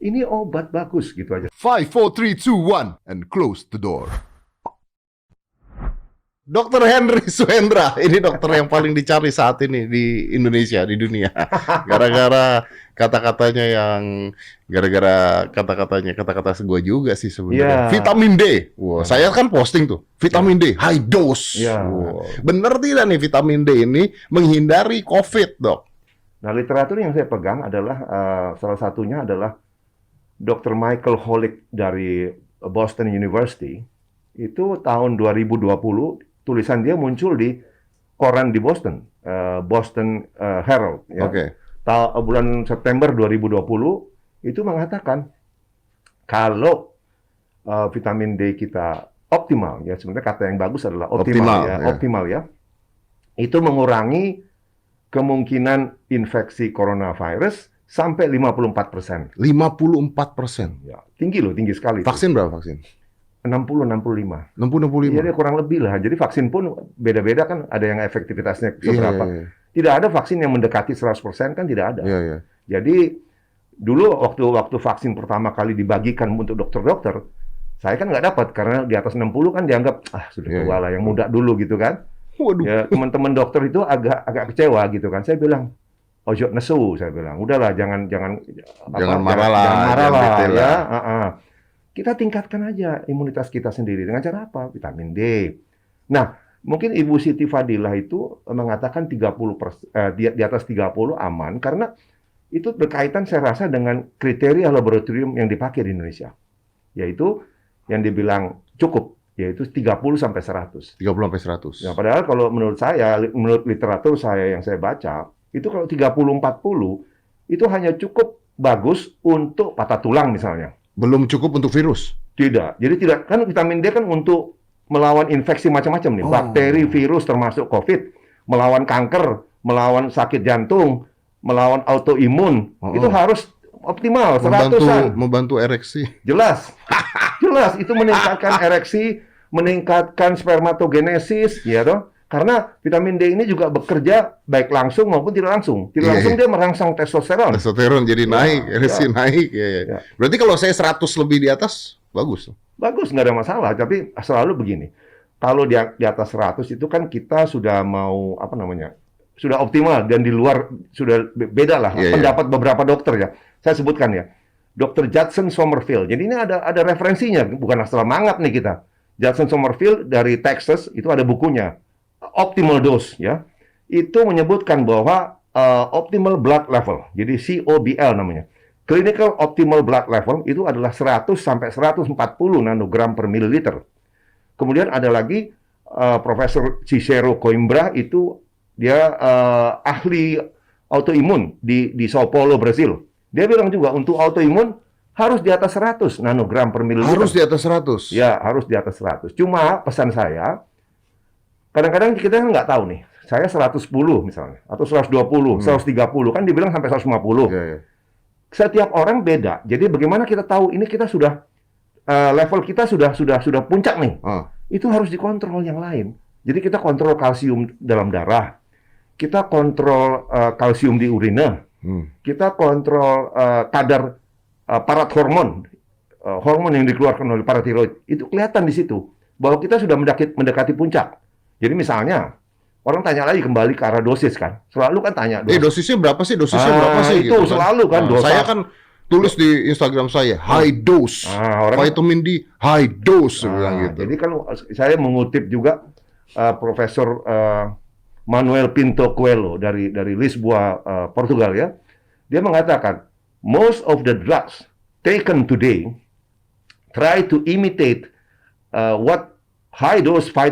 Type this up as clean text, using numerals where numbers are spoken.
ini obat bagus gitu aja. 5, 4, 3, 2, 1, and close the door. Dr. Henry Suhendra, ini dokter yang paling dicari saat ini di Indonesia, di dunia. Gara-gara kata-kata gue juga sih sebenarnya. Yeah. Vitamin D. Wow, saya kan posting tuh, vitamin D, high dose. Yeah. Wow. Bener tidak nih vitamin D ini menghindari COVID, dok? Nah, literatur yang saya pegang adalah, salah satunya adalah Dr. Michael Holick dari Boston University. Itu tahun 2020, tulisan dia muncul di koran di Boston, Boston Herald. Ya. Oke. Bulan September 2020 itu mengatakan kalau vitamin D kita optimal, ya sebenarnya kata yang bagus adalah optimal ya. Itu mengurangi kemungkinan infeksi coronavirus sampai 54%. 54%. Ya, tinggi loh, tinggi sekali. Vaksin berapa vaksin? 60-65. 60-65. Jadi kurang lebih lah. Jadi vaksin pun beda-beda kan, ada yang efektivitasnya seberapa. Iya. Tidak ada vaksin yang mendekati 100% kan, tidak ada. Iya. Jadi dulu waktu vaksin pertama kali dibagikan untuk dokter-dokter, saya kan nggak dapat karena di atas 60 kan dianggap sudah tua lah, yang muda dulu gitu kan. Waduh. Ya, teman-teman dokter itu agak kecewa gitu kan. Saya bilang, ojo nesu, saya bilang. Udahlah, jangan marah lah ya. Kita tingkatkan aja imunitas kita sendiri. Dengan cara apa? Vitamin D. Nah, mungkin Ibu Siti Fadilah itu mengatakan 30%, di atas 30 aman, karena itu berkaitan saya rasa dengan kriteria laboratorium yang dipakai di Indonesia. Yaitu yang dibilang cukup, yaitu 30 sampai 100. 30 sampai 100. Nah, padahal kalau menurut saya, menurut literatur saya yang saya baca, itu kalau 30-40, itu hanya cukup bagus untuk patah tulang misalnya. Belum cukup untuk virus? Tidak. Jadi tidak, kan vitamin D kan untuk melawan infeksi macam-macam nih. Bakteri, virus termasuk COVID, melawan kanker, melawan sakit jantung, melawan autoimun. Itu harus optimal, 100-an. Membantu ereksi. Jelas. Jelas itu meningkatkan ereksi, meningkatkan spermatogenesis, ya toh. Karena vitamin D ini juga bekerja baik langsung maupun tidak langsung. Tidak langsung dia merangsang testosteron. Testosteron jadi naik, ereksi naik. Ya. Berarti kalau saya 100 lebih di atas, bagus. Bagus, nggak ada masalah. Tapi selalu begini, kalau di atas 100 itu kan kita sudah mau, sudah optimal, dan di luar sudah beda lah. Pendapat beberapa dokter ya. Saya sebutkan ya. Dr. Judson Sommerfeld. Jadi ini ada referensinya, bukan asal mangat nih kita. Judson Sommerfeld dari Texas, itu ada bukunya. Optimal dose ya, itu menyebutkan bahwa optimal blood level, jadi COBL namanya, clinical optimal blood level itu adalah 100 sampai 140 nanogram per mililiter. Kemudian ada lagi Profesor Cicero Coimbra, itu dia ahli autoimun di Sao Paulo, Brasil. Dia bilang juga untuk autoimun harus di atas 100 nanogram per mililiter. Harus di atas 100? Ya, harus di atas 100. Cuma pesan saya, kadang-kadang kita kan nggak tahu nih, saya 110 misalnya, atau 120, 130, kan dibilang sampai 150. Setiap orang beda. Jadi bagaimana kita tahu ini kita sudah, level kita sudah puncak nih. Itu harus dikontrol yang lain. Jadi kita kontrol kalsium dalam darah, kita kontrol kalsium di urine, kita kontrol kadar parat hormon yang dikeluarkan oleh paratiroid. Itu kelihatan di situ, bahwa kita sudah mendekati puncak. Jadi misalnya, orang tanya lagi kembali ke arah dosis kan. Selalu kan tanya dosis. Dosisnya berapa sih? Dosisnya berapa sih? Itu gitu, selalu kan. Saya kan tulis di Instagram saya, high dose. Vitamin D, high dose. Gitu. Jadi kan saya mengutip juga Profesor Manuel Pinto Coelho dari Lisboa, Portugal ya. Dia mengatakan, most of the drugs taken today try to imitate what high dose